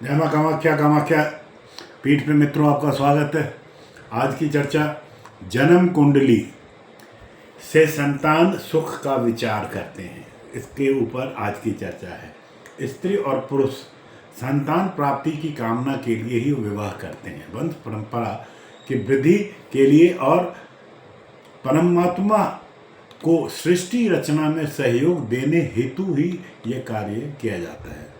जय माँ कामाख्या। कामाख्या पीठ पे मित्रों आपका स्वागत है। आज की चर्चा जन्म कुंडली से संतान सुख का विचार करते हैं, इसके ऊपर आज की चर्चा है। स्त्री और पुरुष संतान प्राप्ति की कामना के लिए ही विवाह करते हैं, वंश परंपरा की वृद्धि के लिए और परमात्मा को सृष्टि रचना में सहयोग देने हेतु ही यह कार्य किया जाता है।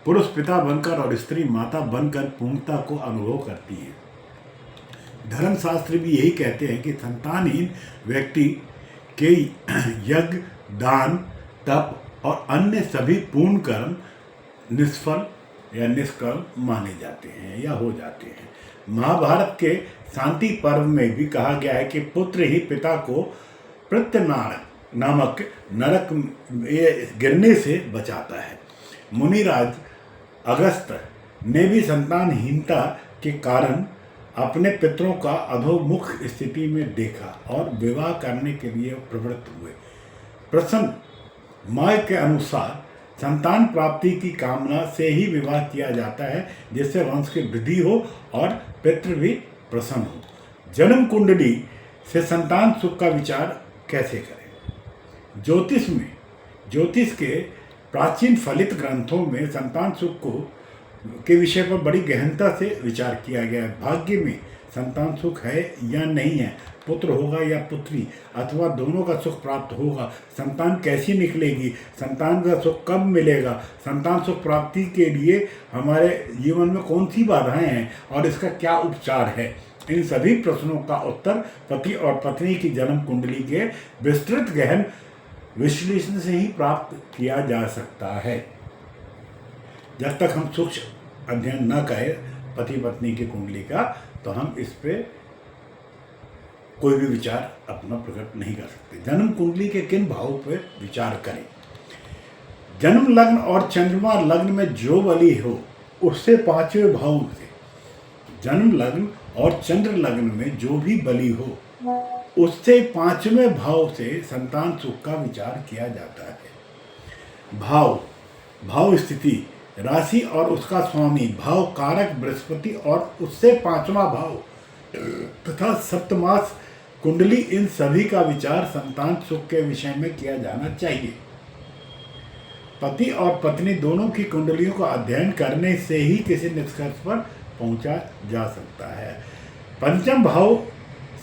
पुरुष पिता बनकर और स्त्री माता बनकर पूर्णता को अनुभव करती है। धर्मशास्त्र भी यही कहते हैं कि संतानहीन व्यक्ति के यज्ञ, दान, तप और अन्य सभी पूर्ण कर्म निष्फल या निष्कर्म माने जाते हैं या हो जाते हैं। महाभारत के शांति पर्व में भी कहा गया है कि पुत्र ही पिता को प्रत्यनारक नामक नरक गिरने से बचाता है। मुनिराज अगस्त ने भी संतानहीनता के कारण अपने पितरों का अधोमुख स्थिति में देखा और विवाह करने के लिए प्रवृत्त हुए। प्रसन्न माय के अनुसार संतान प्राप्ति की कामना से ही विवाह किया जाता है, जिससे वंश की वृद्धि हो और पितृ भी प्रसन्न हो। जन्म कुंडली से संतान सुख का विचार कैसे करें? ज्योतिष के प्राचीन फलित ग्रंथों में संतान सुख के विषय पर बड़ी गहनता से विचार किया गया है। भाग्य में संतान सुख है या नहीं है, पुत्र होगा या पुत्री अथवा दोनों का सुख प्राप्त होगा, संतान कैसी निकलेगी, संतान का सुख कब मिलेगा, संतान सुख प्राप्ति के लिए हमारे जीवन में कौन सी बाधाएं हैं और इसका क्या उपचार है, इन सभी प्रश्नों का उत्तर पति और पत्नी की जन्म कुंडली के विस्तृत गहन विश्लेषण से ही प्राप्त किया जा सकता है। जब तक हम सूक्ष्म अध्ययन न करें पति पत्नी की कुंडली का, तो हम इस पे कोई भी विचार अपना प्रकट नहीं कर सकते। जन्म कुंडली के किन भावों पर विचार करें? जन्म लग्न और चंद्रमा लग्न में जो बली हो उससे पांचवें भाव से, जन्म लग्न और चंद्र लग्न में जो भी बली हो उससे पांचवें भाव से संतान सुख का विचार किया जाता है। भाव स्थिति, राशि और उसका स्वामी, भाव कारक बृहस्पति और उससे पांचवा भाव तथा सप्तमास कुंडली, इन सभी का विचार संतान सुख के विषय में किया जाना चाहिए। पति और पत्नी दोनों की कुंडलियों का अध्ययन करने से ही किसी निष्कर्ष पर पहुंचा जा सकता है। पंचम भाव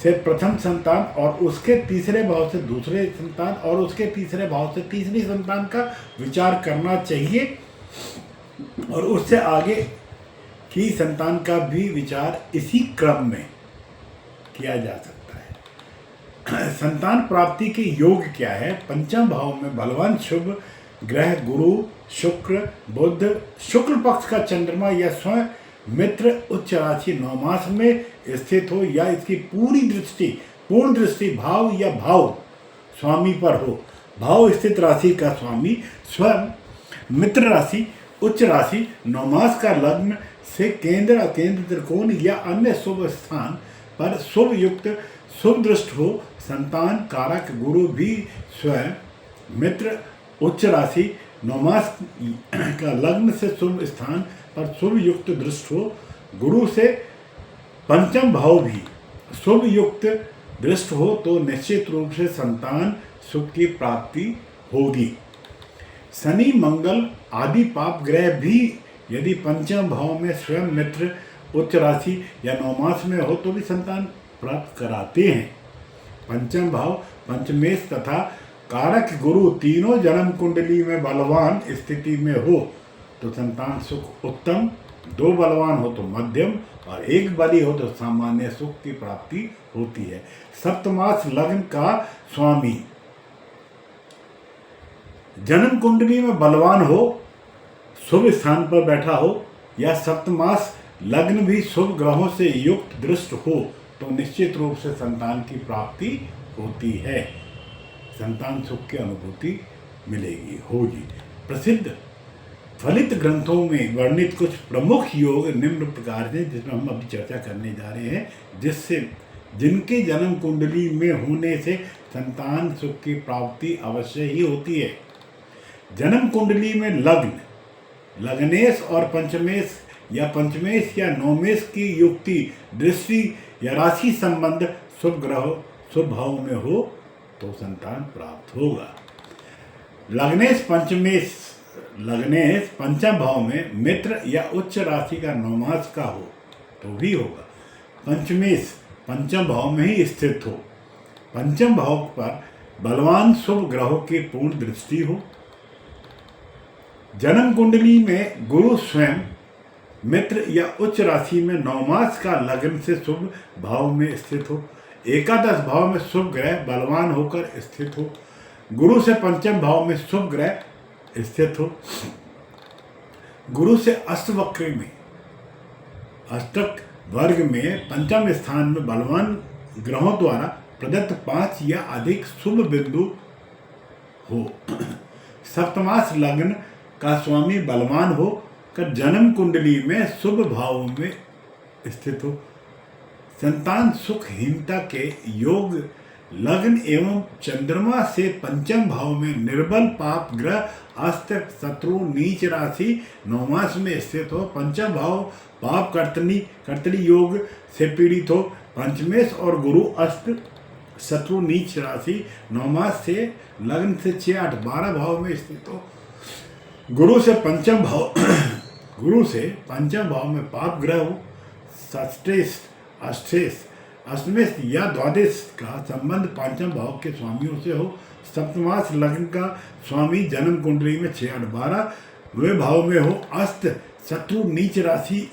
से प्रथम संतान और उसके तीसरे भाव से दूसरे संतान और उसके तीसरे भाव से तीसरी संतान का विचार करना चाहिए और उससे आगे की संतान का भी विचार इसी क्रम में किया जा सकता है। संतान प्राप्ति के योग क्या है? पंचम भाव में बलवान शुभ ग्रह गुरु, शुक्र, बुध, शुक्ल पक्ष का चंद्रमा या स्वयं मित्र उच्च राशि 9 मास में स्थित हो या इसकी पूर्ण दृष्टि भाव या भाव स्वामी पर हो। भाव स्थित राशि का स्वामी स्वयं मित्र राशि, उच्च राशि, 9 मास का लग्न से केंद्र, अकेंद्र, त्रिकोण या अन्य शुभ स्थान पर शुभ युक्त शुभ दृष्ट हो। संतान कारक गुरु भी स्वयं मित्र, उच्च राशि, 9 मास का लग्न से शुभ स्थान पर शुभ युक्त दृष्ट हो। गुरु से पंचम भाव भी शुभ युक्त दृष्ट हो तो निश्चित रूप से संतान सुख की प्राप्ति होगी। शनि, मंगल आदि पाप ग्रह भी यदि पंचम भाव में स्वयं मित्र, उच्च राशि या 9 मास में हो तो भी संतान प्राप्त कराते हैं। पंचम भाव पंचमेश तथा कारक गुरु तीनों जन्म कुंडली में बलवान स्थिति में हो तो संतान सुख उत्तम, 2 बलवान हो तो मध्यम और 1 बली हो तो सामान्य सुख की प्राप्ति होती है। सप्तमास लग्न का स्वामी जन्म कुंडली में बलवान हो, शुभ स्थान पर बैठा हो या सप्तमास लग्न भी शुभ ग्रहों से युक्त दृष्ट हो तो निश्चित रूप से संतान की प्राप्ति होती है, संतान सुख की अनुभूति मिलेगी, होगी। प्रसिद्ध फलित ग्रंथों में वर्णित कुछ प्रमुख योग निम्न प्रकार हैं, जिसमें हम अभी चर्चा करने जा रहे हैं, जिनके जन्म कुंडली में होने से संतान सुख की प्राप्ति अवश्य ही होती है। जन्म कुंडली में लग्न, लग्नेश और पंचमेश या पंचमेश या नौमेश की युक्ति, दृष्टि या राशि संबंध शुभ ग्रह शुभ भाव में हो तो संतान प्राप्त होगा। लग्नेश पंचम भाव में मित्र या उच्च राशि का नौमास का हो तो भी होगा। पंचमेश पंचम भाव में ही स्थित हो, पंचम भाव पर बलवान शुभ ग्रहों की पूर्ण दृष्टि हो, जन्म कुंडली में गुरु स्वयं मित्र या उच्च राशि में नौमास का लग्न से शुभ भाव में स्थित हो, एकादश भाव में शुभ ग्रह बलवान होकर स्थित हो, गुरु से पंचम भाव में शुभ ग्रह स्थित हो, गुरु से अष्टवक्र में अष्टक वर्ग में पंचम स्थान में बलवान ग्रहों द्वारा प्रदत्त 5 या अधिक शुभ बिंदु हो, सप्तमास लग्न का स्वामी बलवान हो कर जन्म कुंडली में शुभ भाव में स्थित हो, संतान सुखहीनता के योग लग्न एवं चंद्रमा से पंचम भाव में निर्बल पाप ग्रह अस्त शत्रु नीच राशि नौमास में स्थित हो, पंचम भाव पाप कर्तनी योग से पीड़ित हो, पंचमेश और गुरु अस्त शत्रु नीच राशि नौमास से लग्न से 6, 8, 12 भाव में स्थित हो, गुरु से पंचम भाव में पाप ग्रह हो, अष्टमेश या द्वादश का संबंध पंचम भाव के स्वामियों से हो, सप्तमास लग्न का स्वामी जन्म कुंडली में 6, 8, 12 वे भाव में हो, अस्त शत्रु नीच राशि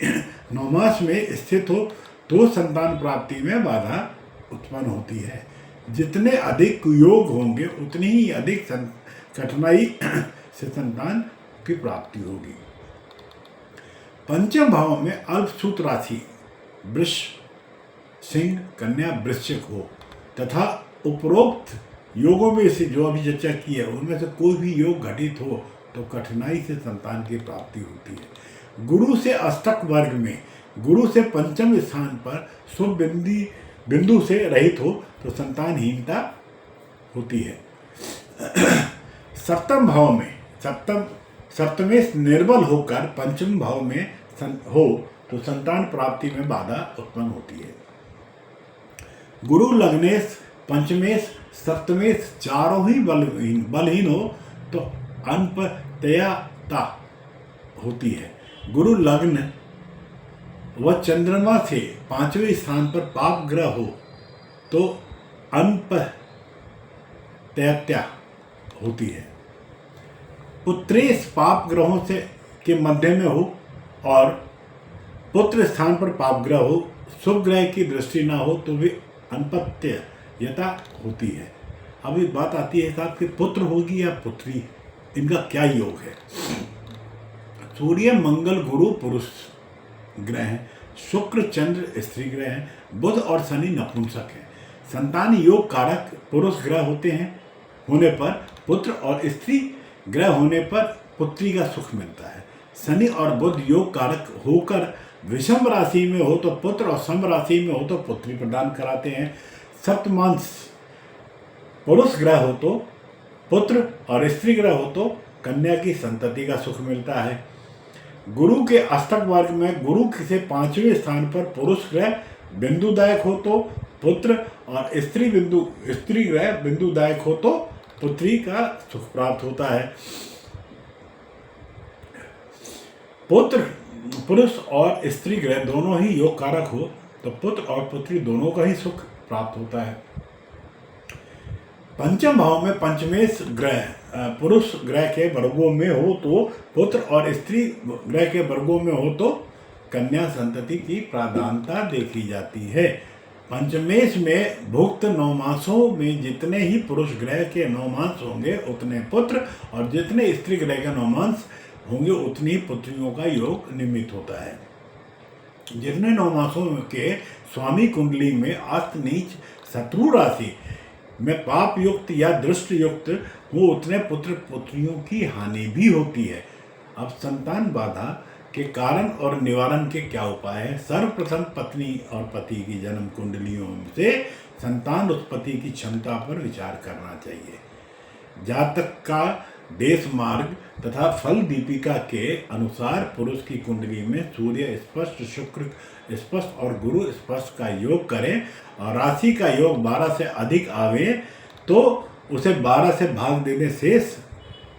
नौमास में स्थित हो तो संतान प्राप्ति में बाधा उत्पन्न होती है। जितने अधिक योग होंगे उतनी ही अधिक कठिनाई से संतान की प्राप्ति होगी। पंचम भाव में अल्पसूत राशि वृष सिंह कन्या वृश्चिक हो तथा उपरोक्त योगों में से जो अभी चर्चा की है उनमें से कोई भी योग घटित हो तो कठिनाई से संतान की प्राप्ति होती है। गुरु से अष्टक वर्ग में गुरु से पंचम स्थान पर शुभ बिंदु से रहित हो तो संतानहीनता होती है। सप्तम भाव में सप्तमेश निर्बल होकर पंचम भाव में हो तो संतान प्राप्ति में बाधा उत्पन्न होती है। गुरु लग्नेश पंचमेश सप्तमेश चारों ही बलहीन हो तो अनपत्यता होती है। गुरु लग्न व चंद्रमा से 5वें स्थान पर पाप ग्रह हो तो अनपत्यता होती है। पुत्रेश पाप ग्रहों से के मध्य में हो और पुत्र स्थान पर पाप ग्रह हो, शुभ ग्रह की दृष्टि ना हो तो भी अनपत्यता होती है। अभी बात आती है साहब कि पुत्र होगी या पुत्री, इनका क्या योग है। सूर्य मंगल गुरु पुरुष ग्रह हैं, शुक्र चंद्र स्त्री ग्रह हैं, बुध और शनि नपुंसक हैं। संतान योग कारक पुरुष ग्रह होने पर पुत्र और स्त्री ग्रह होने पर पुत्री का सुख मिलता है। शनि और बुध योग कारक होकर विषम राशि में हो तो पुत्र और सम राशि में हो तो पुत्री प्रदान कराते हैं। सप्तमांश पुरुष ग्रह हो तो पुत्र और स्त्री ग्रह हो तो कन्या की संतति का सुख मिलता है। गुरु के अष्टक वर्ग में गुरु से 5वें स्थान पर पुरुष ग्रह बिंदुदायक हो तो पुत्र और स्त्री ग्रह बिंदुदायक हो तो पुत्री का सुख प्राप्त होता है। पुरुष और स्त्री ग्रह दोनों ही योग कारक हो तो पुत्र और पुत्री दोनों का ही सुख प्राप्त होता है। पंचम भाव में पंचमेश ग्रह पुरुष ग्रह के वर्गों में हो तो पुत्र और स्त्री ग्रह के वर्गों में हो तो कन्या संतति की प्राधान्यता देखी जाती है। पंचमेश में भुक्त नौमासों में जितने ही पुरुष ग्रह के नौमांस होंगे उतने पुत्र और जितने स्त्री ग्रह के नौमांस होंगे उतनी ही पुत्रियों का योग निमित्त होता है। जितने नौमासों के स्वामी कुंडली में अस्त नीच शत्रु राशि में पाप युक्त या दृष्ट युक्त हो उतने पुत्र पुत्रियों की हानि भी होती है। अब संतान बाधा के कारण और निवारण के क्या उपाय है। सर्वप्रथम पत्नी और पति की जन्म कुंडलियों से संतान उत्पत्ति की क्षमता पर विचार करना चाहिए। जातक का देश मार्ग तथा फल दीपिका के अनुसार पुरुष की कुंडली में सूर्य स्पष्ट, शुक्र स्पष्ट और गुरु स्पष्ट का योग करें और राशि का योग 12 से अधिक आवे तो उसे 12 से भाग देने शेष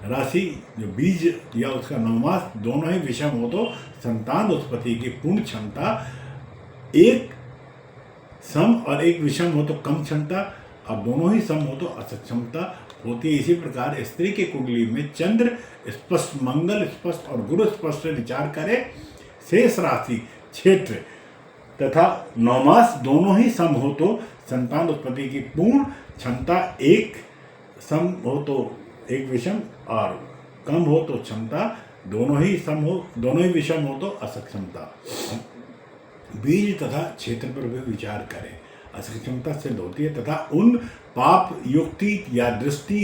राशि जो बीज या उसका नवमास दोनों ही विषम हो तो संतान उत्पत्ति की पूर्ण क्षमता एक सम और एक विषम हो तो कम क्षमता और दोनों ही सम हो तो असक्षमता होती है। इसी प्रकार स्त्री की कुंडली में चंद्र स्पष्ट, मंगल स्पष्ट और गुरु स्पष्ट से विचार करें। शेष राशि, क्षेत्र तथा नवमास दोनों ही सम हो तो संतान उत्पत्ति की पूर्ण क्षमता एक सम हो तो एक विषम और कम हो तो क्षमता दोनों ही सम हो, दोनों ही विषम हो तो असक्षमता। बीज तथा क्षेत्र पर भी विचार करें। असक्षमता सिद्ध होती है तथा उन पाप युक्ति या दृष्टि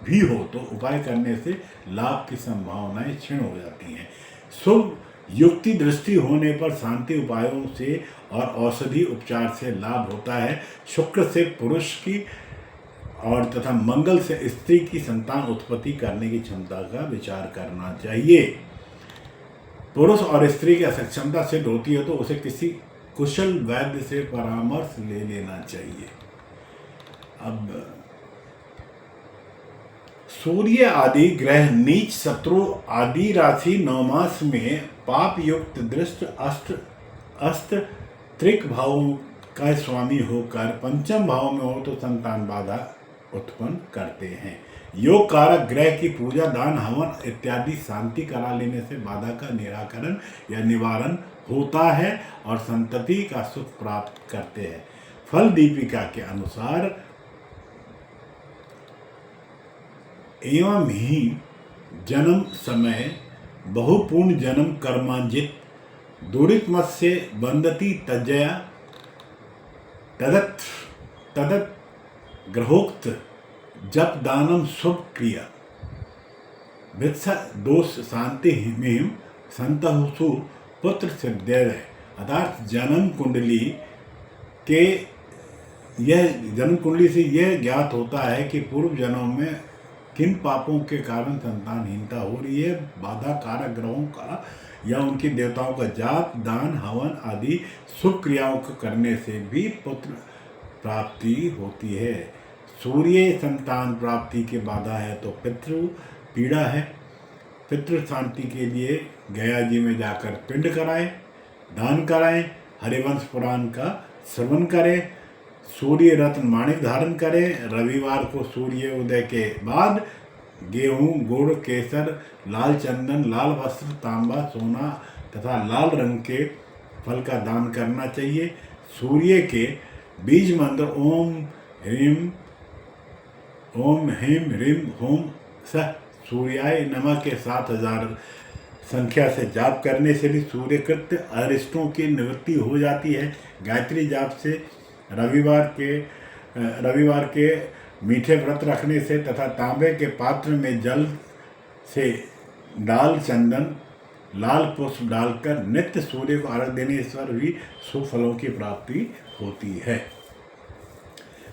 भी हो तो उपाय करने से लाभ की संभावनाएं क्षीण हो जाती हैं। शुभ युक्ति दृष्टि होने पर शांति उपायों से और औषधि उपचार से लाभ होता है। शुक्र से पुरुष की और तथा मंगल से स्त्री की संतान उत्पत्ति करने की क्षमता का विचार करना चाहिए। पुरुष और स्त्री की असक्षमता सिद्ध होती है तो उसे किसी कुशल वैद्य से परामर्श ले लेना चाहिए। अब सूर्य आदि ग्रह नीच, शत्रु आदि राशि नवमास में पाप युक्त दृष्ट अस्त त्रिक भावों का स्वामी होकर पंचम भाव में हो तो संतान बाधा उत्पन्न करते हैं। योग कारक ग्रह की पूजा, दान, हवन इत्यादि शांति करा लेने से बाधा का निराकरण या निवारण होता है और संतति का सुख प्राप्त करते हैं। फल दीपिका के अनुसार एवं ही जन्म समय बहुपूर्ण जन्म कर्मांजित दूरित मत से बंदती तजया तदत ग्रहोक्त जप दानम शुभ क्रिया वित्सा दोष शांति में संतहुसु पुत्र सिद्धय। अर्थात जन्म कुंडली से यह ज्ञात होता है कि पूर्व जन्मों में किन पापों के कारण संतानहीनता हो रही है। बाधा कारक ग्रहों का या उनके देवताओं का जाप, दान, हवन आदि शुभ क्रियाओं को करने से भी पुत्र प्राप्ति होती है। सूर्य संतान प्राप्ति के बाधा है तो पितृ पीड़ा है। पितृ शांति के लिए गया जी में जाकर पिंड कराएं, दान कराएं, हरिवंश पुराण का श्रवण करें, सूर्य रत्न माणिक धारण करें। रविवार को सूर्य उदय के बाद गेहूं, गुड़, केसर, लाल चंदन, लाल वस्त्र, तांबा, सोना तथा लाल रंग के फल का दान करना चाहिए। सूर्य के बीज मंत्र ओम ह्रीम ह्रीम होम सह सूर्याय नमः के 7000 संख्या से जाप करने से भी सूर्यकृत अरिष्टों की निवृत्ति हो जाती है। गायत्री जाप से रविवार के मीठे व्रत रखने से तथा तांबे के पात्र में जल से डाल चंदन, लाल पुष्प डालकर नित्य सूर्य को अर्घ्य देने पर भी शुभ फलों की प्राप्ति होती है।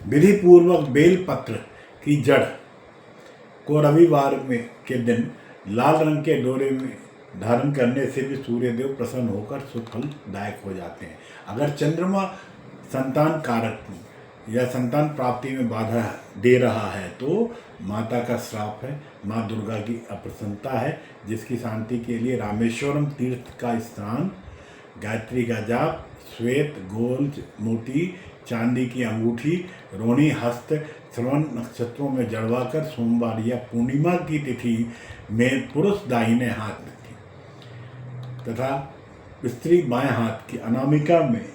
विधि पूर्वक बेल पत्र की जड़ को रविवार के दिन लाल रंग के डोरे में धारण करने से भी सूर्यदेव प्रसन्न होकर शुभ फलदायक हो जाते हैं। अगर चंद्रमा संतान कारक या संतान प्राप्ति में बाधा दे रहा है तो माता का श्राप है, माँ दुर्गा की अप्रसन्नता है, जिसकी शांति के लिए रामेश्वरम तीर्थ का स्नान, गायत्री का जाप, श्वेत गोल मोती चांदी की अंगूठी, रोहिणी हस्त श्रवण नक्षत्रों में जड़वाकर सोमवार या पूर्णिमा की तिथि में पुरुष दाहिने हाथ की तथा स्त्री बाएं हाथ की अनामिका में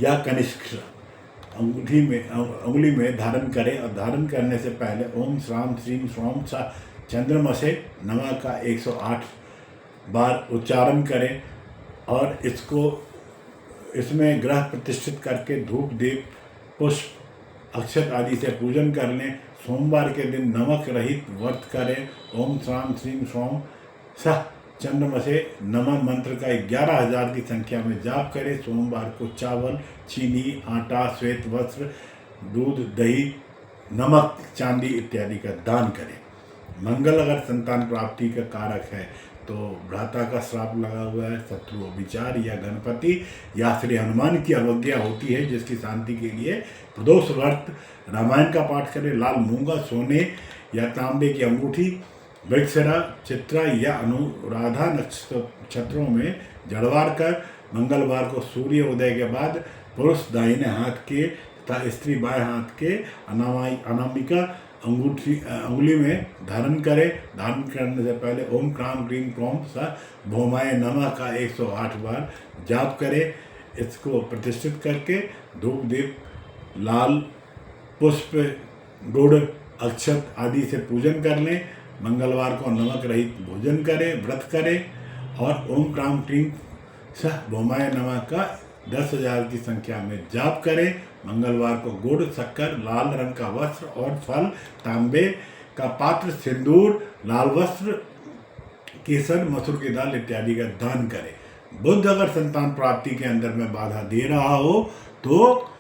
या कनिष्ठ अंगुली में धारण करें और धारण करने से पहले ओम श्राम श्रीम श्रोम चंद्रमसे नमः का 108 बार उच्चारण करें और इसमें ग्रह प्रतिष्ठित करके धूप दीप पुष्प अक्षत आदि से पूजन कर लें। सोमवार के दिन नमक रहित व्रत करें। ओम श्राम श्रीम श्रोम सह चंद्रमसे नमः मंत्र का 11,000 की संख्या में जाप करें। सोमवार को चावल, चीनी, आटा, श्वेत वस्त्र, दूध, दही, नमक, चांदी इत्यादि का दान करें। मंगल अगर संतान प्राप्ति का कारक है तो भ्राता का श्राप लगा हुआ है, शत्रु विचार या गणपति या श्री हनुमान की अवज्ञा होती है, जिसकी शांति के लिए प्रदोष व्रत रामायण का पाठ करें। लाल मूंगा, सोने या तांबे की अंगूठी, वृक्षरा, चित्रा या अनुराधा नक्षत्रों में जड़वार कर मंगलवार को सूर्य उदय के बाद पुरुष दाहिने हाथ के तथा स्त्री बाएं हाथ के अनामिका अंगुली में धारण करे। धारण करने से पहले ओम क्राम क्रीम क्रोम स भौमाय नमः का 108 बार जाप करे। इसको प्रतिष्ठित करके धूप दीप लाल पुष्प गुड़ अक्षत आदि से पूजन कर लें। मंगलवार को नमक रहित भोजन करें, व्रत करें और ओम क्राम क्रीम सह भौमाय नमः का 10,000 की संख्या में जाप करें। मंगलवार को गुड़, शक्कर, लाल रंग का वस्त्र और फल, तांबे का पात्र, सिंदूर, लाल वस्त्र, केसर, मसूर की दाल इत्यादि का दान करें। बुध अगर संतान प्राप्ति के अंदर में बाधा दे रहा हो तो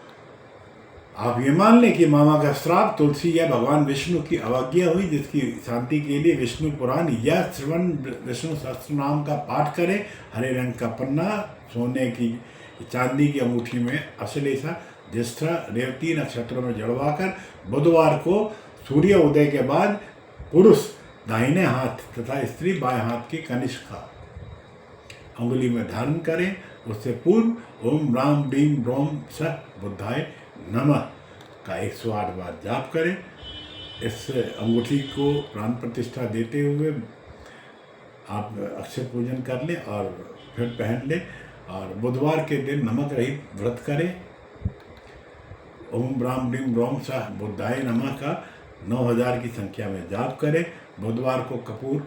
आप ये मान लें कि मामा का श्राप तुलसी या भगवान विष्णु की अवज्ञा हुई, जिसकी शांति के लिए विष्णु पुराण या श्रवण विष्णु सहस्त्र नाम का पाठ करें। हरे रंग का पन्ना, सोने की चांदी की अंगूठी में अश्लेषा, ज्येष्ठा, रेवती नक्षत्रों में जड़वाकर बुधवार को सूर्य उदय के बाद पुरुष दाहिने हाथ तथा स्त्री बाएं हाथ की कनिष्ठा अंगुली में धारण करें। उससे पूर्व ओम राम ह्रीम ब्रोम सह बुद्धाय नमः का 108 बार जाप करें। इस अंगूठी को प्राण प्रतिष्ठा देते हुए आप अक्षय पूजन कर लें और फिर पहन लें और बुधवार के दिन नमक रहित व्रत करें। ओम ब्राह्म ह्रीम ब्रोम सह बुद्धाय नमः का 9000 की संख्या में जाप करें। बुधवार को कपूर,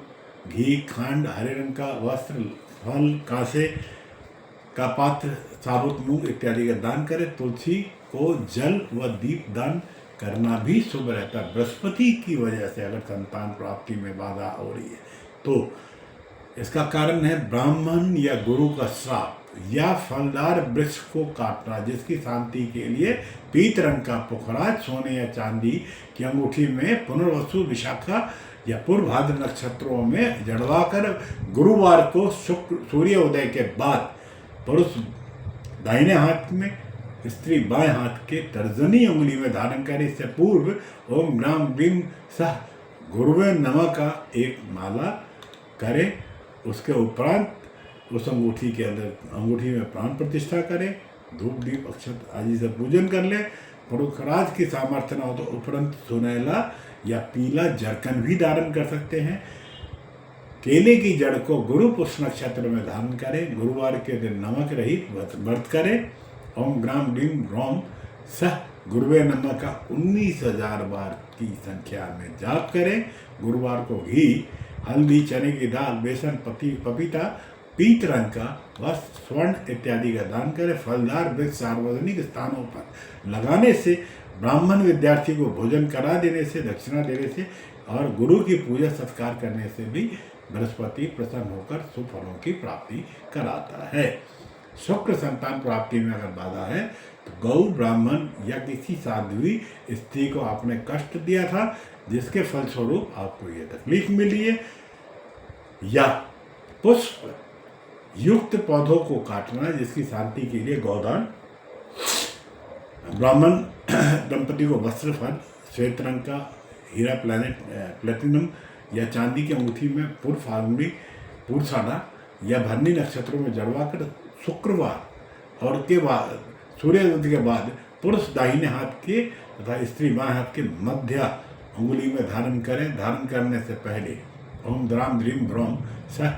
घी, खंड, हरे रंग का वस्त्र, फल, कांसे का पात्र, साबुत मूंग इत्यादि का दान करें। तुलसी को जल व दीप दान करना भी शुभ रहता है। बृहस्पति की वजह से अगर संतान प्राप्ति में बाधा हो रही है तो इसका कारण है ब्राह्मण या गुरु का श्राप या फलदार वृक्ष को काटना, जिसकी शांति के लिए पीत रंग का पुखराज, सोने या चांदी की अंगूठी में पुनर्वसु, विशाखा या पूर्वभाद्र नक्षत्रों में जड़वाकर गुरुवार को सूर्य उदय के बाद पुरुष दाहिने हाथ में, स्त्री बाएं हाथ के तर्जनी उंगली में धारण करें। इससे पूर्व ओम ग्राम ग्रीम सह गुरुवे नमः का एक माला करें। उसके उपरांत उस अंगूठी के अंदर अंगूठी में प्राण प्रतिष्ठा करें, धूप दीप अक्षत आदि से पूजन कर लें। पुरुषराज की सामर्थ्य न हो तो उपरंत सुनहला या पीला जरकन भी धारण कर सकते हैं। केले की जड़ को गुरु पुष्प नक्षत्र में धारण करें। गुरुवार के दिन नमक रहित व्रत करें। ओम ग्राम ग्रीम रोम सह गुरुवे नमः का 19,000 बार की संख्या में जाप करें। गुरुवार को घी, हल्दी, चने की दाल, बेसन, पपीता, पीत रंग का वस्त्र, स्वर्ण इत्यादि का दान करें। फलदार वृक्ष सार्वजनिक स्थानों पर लगाने से, ब्राह्मण विद्यार्थी को भोजन करा देने से, दक्षिणा देने से और गुरु की पूजा सत्कार करने से भी बृहस्पति प्रसन्न होकर सुफलों की प्राप्ति कराता है। शुक्र संतान प्राप्ति में अगर बाधा है तो गौ, ब्राह्मण या किसी साध्वी स्त्री को आपने कष्ट दिया था, जिसके फलस्वरूप आपको ये तकलीफ मिली है, या पुष्प युक्त पौधों को काटना, जिसकी शांति के लिए गौदान, ब्राह्मण दंपति को वस्त्र, फल, श्वेत रंग का हीरा, प्लेटिनम या चांदी की अंगूठी में पूर्व फाल्गुनी, पूर्वाषाढ़ा या भरनी नक्षत्रों में जड़वाकर शुक्रवार और के बाद सूर्योदय के बाद पुरुष दाहिने हाथ के तथा स्त्री बाएं हाथ के मध्य अंगुली में धारण करें। धारण करने से पहले ओम द्राम ह्रीम ब्रोम सह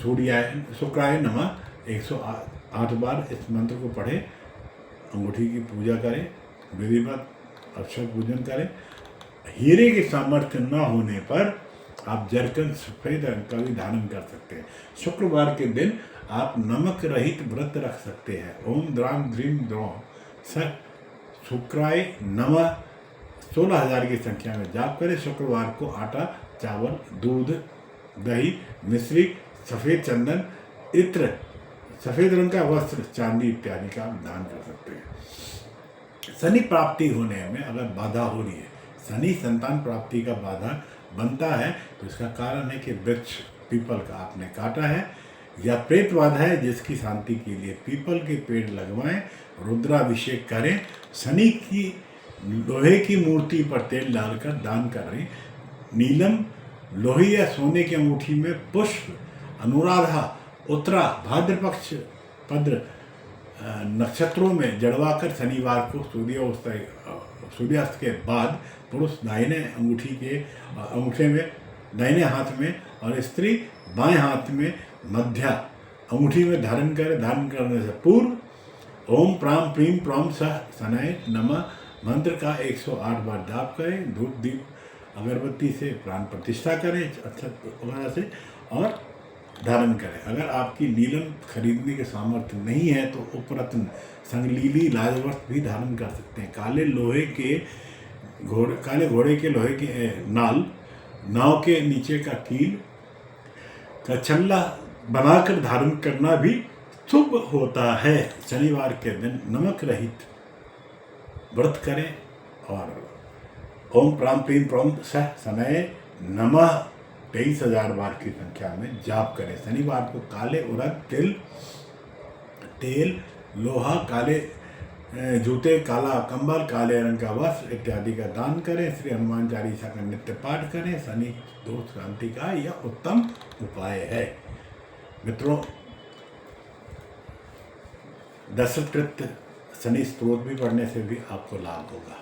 शुक्राय नमः 108 बार इस मंत्र को पढ़ें। अंगूठी की पूजा करें, विधिवत अक्षर पूजन करें। हीरे की सामर्थ्य न होने पर आप जरकन सफेद रंग का भी धारण कर सकते हैं। शुक्रवार के दिन आप नमक रहित व्रत रख सकते हैं। ओम द्राम ह्रीम द्रोम सह शुक्राय नमः 16,000 की संख्या में जाप करें। शुक्रवार को आटा, चावल, दूध, दही, मिश्री, सफ़ेद चंदन, इत्र, सफ़ेद रंग का वस्त्र, चांदी इत्यादि का दान कर सकते हैं। शनि प्राप्ति होने में अगर बाधा हो रही है, शनि संतान प्राप्ति का बाधा बनता है तो इसका कारण है कि वृक्ष पीपल का आपने काटा है, या प्रेतवाद है जिसकी शांति के लिए पीपल के पेड़ लगवाएं, रुद्राभिषेक करें, शनि की लोहे की मूर्ति पर तेल डालकर दान करें, नीलम लोहे या सोने की अंगूठी में पुष्प, अनुराधा उत्तरा भाद्रपक्ष पद्र नक्षत्रों में जड़वाकर शनिवार को सूर्यास्त के बाद पुरुष दाहिने अंगूठे में दाहिने हाथ में और स्त्री बाएं हाथ में मध्या अंगूठी में धारण करने से पूर्व ओम प्राम प्रीम प्रॉम सह सनाय नमः मंत्र का 108 बार जाप करें, धूप दीप अगरबत्ती से प्राण प्रतिष्ठा करें अक्षत वगैरह से और धारण करें। अगर आपकी नीलम खरीदने के सामर्थ्य नहीं है तो उपरत्न संगलीली लाजवस्त भी धारण कर सकते हैं। काले घोड़े के लोहे के नाव के नीचे का कील का छल्ला बनाकर धारण करना भी शुभ होता है। शनिवार के दिन नमक रहित व्रत करें और ओम प्राम प्रीम प्रॉम सह सनय नमः 23,000 बार की संख्या में जाप करें। शनिवार को काले उड़द तेल लोहा, काले जूते, काला कंबल, काले रंग का वस्त्र इत्यादि का दान करें। श्री हनुमान चालीसा का नित्य पाठ करें। शनि दोष शांति का यह उत्तम उपाय है। मित्रों, दशकृत शनि स्तोत्र भी पढ़ने से भी आपको लाभ होगा।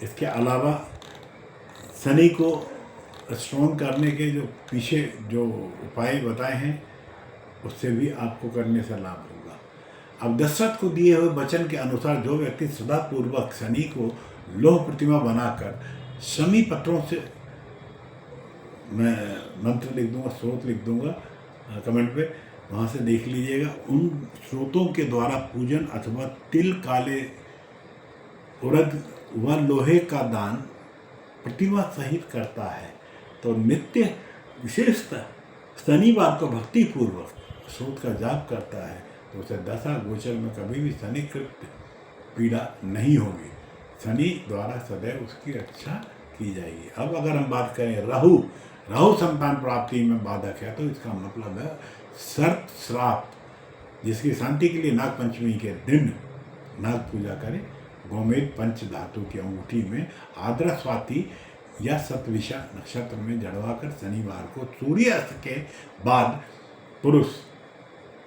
इसके अलावा शनि को स्ट्रॉन्ग करने के जो पीछे जो उपाय बताए हैं उससे भी आपको करने से लाभ होगा। अब दशरथ को दिए हुए वचन के अनुसार जो व्यक्ति सदापूर्वक शनि को लौह प्रतिमा बनाकर शमी पत्रों से, मैं मंत्र लिख दूंगा, स्रोत लिख दूंगा कमेंट पे, वहाँ से देख लीजिएगा, उन स्रोतों के द्वारा पूजन अथवा तिल, काले उड़द व लोहे का दान प्रतिमा सहित करता है तो नित्य विशेषतः शनिवार को भक्तिपूर्वक स्रोत का जाप करता है तो उसे दशा गोचर में कभी भी शनिकृत पीड़ा नहीं होगी। शनि द्वारा सदैव उसकी रक्षा की जाएगी। अब अगर हम बात करें राहु संतान प्राप्ति में बाधक है तो इसका मतलब है सर्प श्राप, जिसकी शांति के लिए नाग पंचमी के दिन नाग पूजा करें। गोमेद पंच धातु की अंगूठी में आद्रा स्वाति या सतविशा नक्षत्र में जड़वाकर शनिवार को सूर्यास्त के बाद पुरुष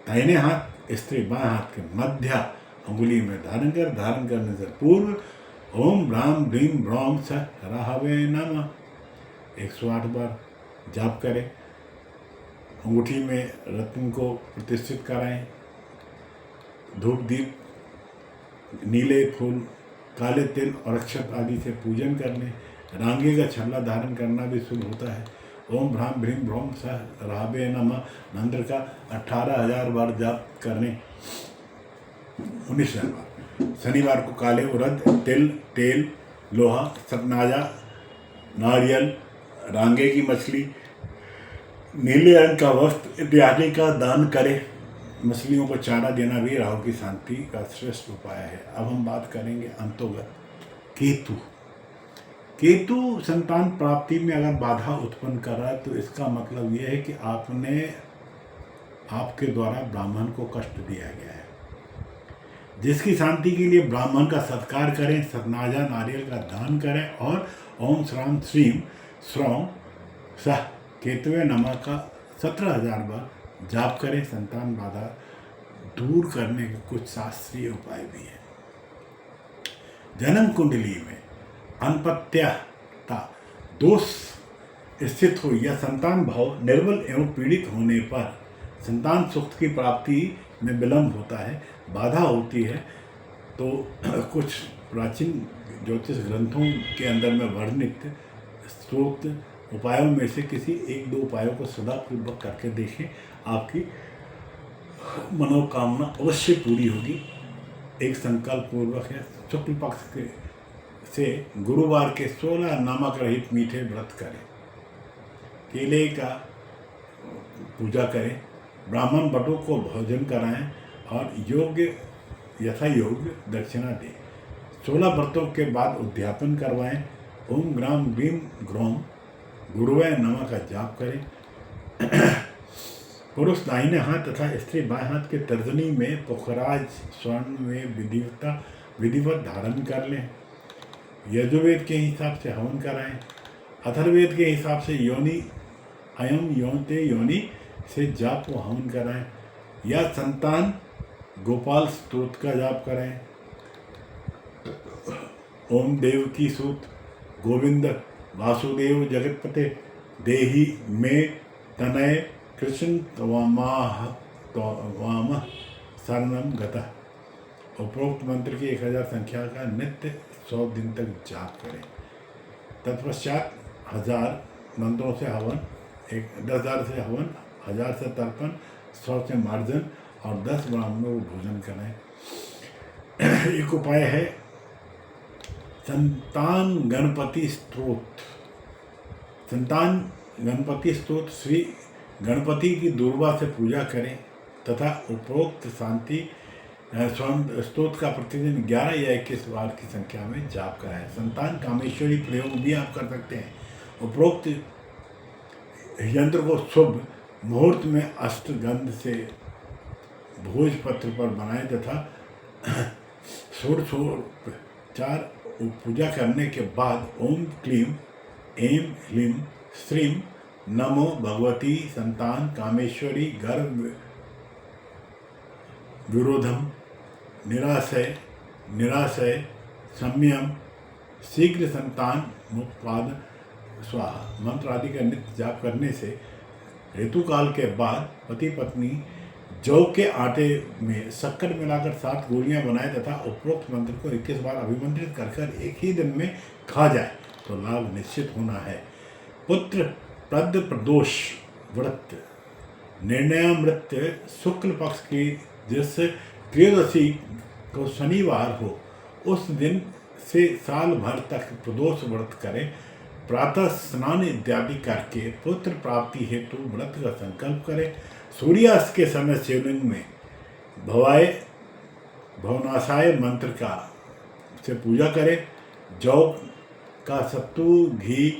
दाहिने हाथ, स्त्री बाएं हाथ के मध्य अंगुली में धारण करने से पूर्व ओम ब्राम ब्रीम ब्रॉम सह राहवे नमः 108 बार जाप करें। अंगूठी में रत्न को प्रतिष्ठित कराएं। धूप दीप, नीले फूल, काले तिल और अक्षत आदि से पूजन करने। रांगे का छल्ला धारण करना भी शुभ होता है। ओम भ्राम भ्रीम भ्रौम सह राहवे नमः मंत्र का 18,000 बार जाप करने, 19,000 बार। शनिवार को काले उड़द, तेल, लोहा, सतनाजा, नारियल, रांगे की मछली, नीले रंग का वस्त्र इत्यादि का दान करें। मछलियों को चारा देना भी राहु की शांति का श्रेष्ठ उपाय है। अब हम बात करेंगे अंतोगत केतु संतान प्राप्ति में अगर बाधा उत्पन्न कर रहा है तो इसका मतलब यह है कि आपके द्वारा ब्राह्मण को कष्ट दिया गया है, जिसकी शांति के लिए ब्राह्मण का सत्कार करें, सतनाजा नारियल का दान करें और ओम श्राम श्रीम श्रौम सह केतुवे नमः का 17,000 बार जाप करें। संतान बाधा दूर करने के कुछ शास्त्रीय उपाय भी हैं। जन्म कुंडली में अनपत्यता दोष स्थित हो या संतान भाव निर्बल एवं पीड़ित होने पर संतान सुख की प्राप्ति में विलंब होता है, बाधा होती है, तो कुछ प्राचीन ज्योतिष ग्रंथों के अंदर में वर्णित स्रोत उपायों में से किसी 1-2 उपायों को सदापूर्वक करके देखें, आपकी मनोकामना अवश्य पूरी होगी। एक संकल्प पूर्वक है, शुक्ल पक्ष से गुरुवार के 16 नमक रहित मीठे व्रत करें, केले का पूजा करें, ब्राह्मण बटों को भोजन कराएं और योग्य यथा योग्य दक्षिणा दें। 16 व्रतों के बाद उद्यापन करवाएं। ओम ग्राम ग्रीम ग्रोम गुरुवे नमः का जाप करें। पुरुष दाहिने हाथ तथा स्त्री बाएं हाथ के तर्जनी में पुखराज स्वर्ण में विधिवत धारण कर लें। यजुर्वेद के हिसाब से हवन कराएं। अथर्ववेद के हिसाब से योनि अयम योनिते योनि से जाप व हवन कराएं, या संतान गोपाल स्तोत्र का जाप कराएं। ओम देवकी सूत गोविंद वासुदेव जगतपते देहि में तनय कृष्ण त्वामः शरणम गतः। उपरोक्त मंत्र की 1000 संख्या का नित्य 100 दिन तक जाप करें। तत्पश्चात 1000 मंत्रों से हवन, 10,000 से हवन, 1000 से तर्पण, 100 से मार्जन और 10 ब्राह्मणों को भोजन कराएं। एक उपाय है संतान गणपति स्तोत्र। संतान गणपति स्तोत्र श्री गणपति की दुर्वा से पूजा करें तथा उपरोक्त शांति स्तोत्र का प्रतिदिन 11 या 21 बार की संख्या में जाप कराएं। संतान कामेश्वरी प्रयोग भी आप कर सकते हैं। उपरोक्त यंत्र को शुभ मुहूर्त में अष्टगंध से भोजपत्र पर बनाएं तथा षोडशोपचार पूजा करने के बाद ओम क्लीम ऐं ह्लीं श्रीं नमो भगवती संतान कामेश्वरी गर्भ विरोधम निराशय संयम शीघ्र संतान मुक्पाद स्वाहा मंत्र आदि का नित्य जाप करने से ऋतुकाल के बाद पति पत्नी जौ के आटे में शक्कर मिलाकर 7 गोलियां बनाए तथा उपरोक्त मंत्र को 21 बार अभिमंत्रित कर एक ही दिन में खा जाए तो लाभ निश्चित होना है। पुत्र पद प्रदोष व्रत निर्णयामृत शुक्ल पक्ष की जिस त्रयोदशी को शनिवार हो उस दिन से साल भर तक प्रदोष व्रत करें। प्रातः स्नान इत्यादि करके पुत्र प्राप्ति हेतु व्रत का संकल्प करें। सूर्यास्त के समय शिवलिंग में भवनाशाय मंत्र का से पूजा करें। जौ का सत्तू घी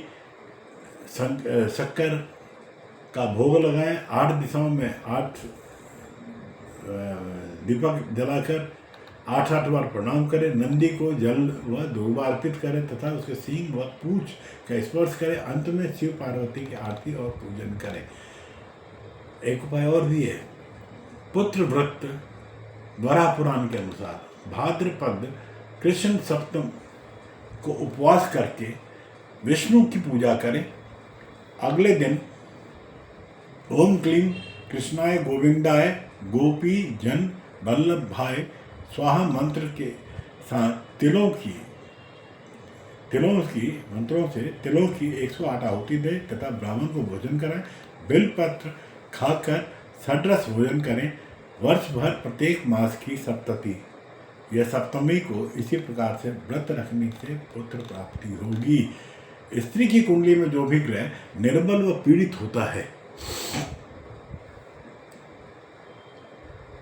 शक्कर का भोग लगाएं। 8 दिशाओं में 8 दीपक जलाकर 8 बार प्रणाम करें। नंदी को जल व दूर्वा अर्पित करें तथा उसके सींग व पूंछ का स्पर्श करें। अंत में शिव पार्वती की आरती और पूजन करें। एक उपाय और भी है। पुत्र व्रत वराह पुराण के अनुसार भाद्रपद कृष्ण सप्तम को उपवास करके विष्णु की पूजा करें। अगले दिन ओम क्लीं कृष्णाय गोविंदाय गोपी जन वल्लभ भाई स्वाहा मंत्र के साथ तिलों की मंत्रों से तिलों की 108 आहुति दें तथा ब्राह्मण को भोजन कराएं। बिलपत्र खाकर षड्रस भोजन करें। वर्ष भर प्रत्येक मास की सप्तमी या सप्तमी को इसी प्रकार से व्रत रखने से पुत्र प्राप्ति होगी। स्त्री की कुंडली में जो भी ग्रह निर्बल व पीड़ित होता है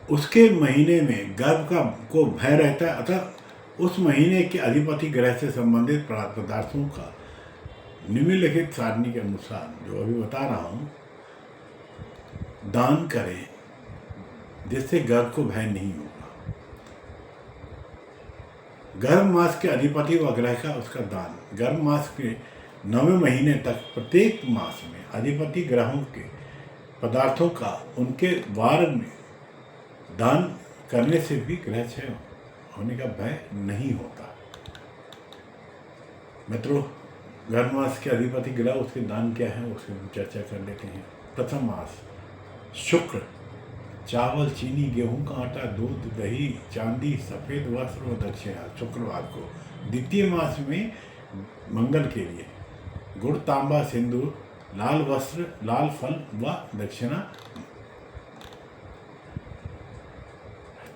उसके महीने में गर्भ को भय रहता है, अतः उस महीने के अधिपति ग्रह से संबंधित पदार्थों का निम्नलिखित सारणी के अनुसार जो अभी बता रहा हूँ दान करें, जिससे गर्भ को भय नहीं होगा। गर्भ मास के अधिपति व ग्रह का उसका दान गर्भ मास के 9वें महीने तक प्रत्येक मास में अधिपति ग्रहों के पदार्थों का उनके वार में दान करने से भी ग्रह क्षय होने का भय नहीं होता। मित्रों, गर्भ मास के अधिपति ग्रह उसके दान क्या है उसकी चर्चा कर लेते हैं। प्रथम मास शुक्र, चावल, चीनी, गेहूं का आटा, दूध, दही, चांदी, सफ़ेद वस्त्र व दक्षिणा शुक्रवार को। द्वितीय मास में मंगल के लिए गुड़, तांबा, सिंदूर, लाल वस्त्र, लाल फल व दक्षिणा।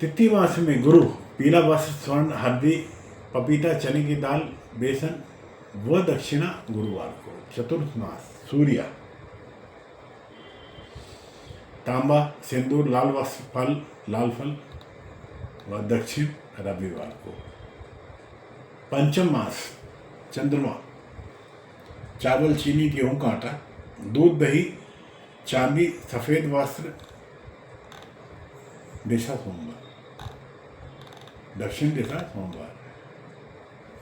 तृतीय मास में गुरु, पीला वस्त्र, स्वर्ण, हल्दी, पपीता, चने की दाल, बेसन व दक्षिणा गुरुवार को। चतुर्थ मास सूर्य, तांबा, सिंदूर, लाल वस्त्र, लाल फल व दक्षिण रविवार को। पंचम मास चंद्रमा, चावल, चीनी, गेहूं का आटा, दूध, दही, चांदी, सफेद वस्त्र, दिशा सोमवार, दक्षिण दिशा सोमवार।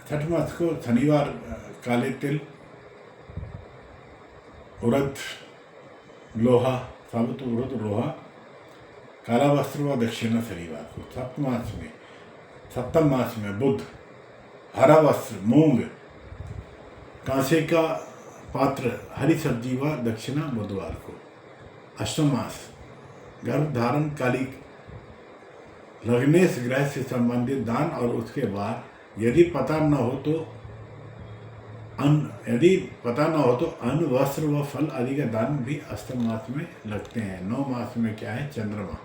छठ मास को शनिवार काले तिल, उड़द, लोहा, साबुत उड़द, लोहा, काला वस्त्र व दक्षिणा शनिवार को। सप्तम मास में बुध, हरा वस्त्र, मूंग, कांसे का पात्र, हरी सब्जी व दक्षिणा बुधवार को। अष्टम मास गर्भ धारण, काली लग्नेश ग्रह से संबंधित दान और उसके बाद यदि पता न हो तो अन्न, वस्त्र व फल आदि का दान भी अष्टम मास में लगते हैं। 9 मास में क्या है? चंद्रमा,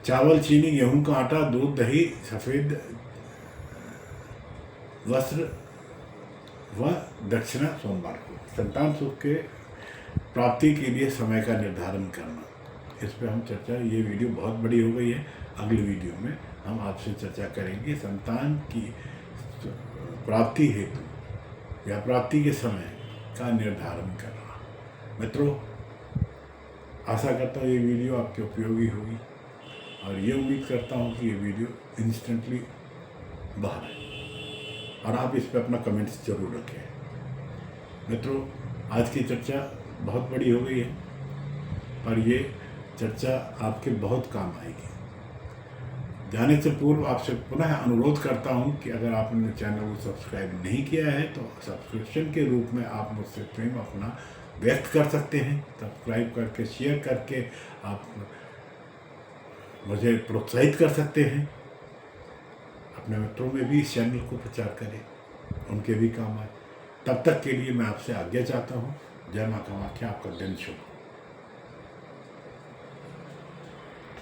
चावल, चीनी, गेहूं का आटा, दूध, दही, सफेद वस्त्र व दक्षिणा सोमवार को। संतान सुख के प्राप्ति के लिए समय का निर्धारण करना, इस पर हम चर्चा, ये वीडियो बहुत बड़ी हो गई है। अगली वीडियो में हम आपसे चर्चा करेंगे संतान की प्राप्ति हेतु या प्राप्ति के समय का निर्धारण करना। मित्रों, आशा करता हूँ ये वीडियो आपके उपयोगी होगी और ये उम्मीद करता हूँ कि ये वीडियो इंस्टेंटली बाहर है और आप इस पर अपना कमेंट्स जरूर रखें। मित्रों, आज की चर्चा बहुत बड़ी हो गई है पर ये चर्चा आपके बहुत काम आएगी। जाने से पूर्व आपसे पुनः अनुरोध करता हूं कि अगर आपने चैनल को सब्सक्राइब नहीं किया है तो सब्सक्रिप्शन के रूप में आप मुझसे प्रेम अपना व्यक्त कर सकते हैं। सब्सक्राइब करके, शेयर करके आप मुझे प्रोत्साहित कर सकते हैं। अपने मित्रों में भी इस चैनल को प्रचार करें, उनके भी काम आए। तब तक के लिए मैं आपसे आज्ञा चाहता हूँ। जय माँ कामाख्या, आपका दिन शुभ।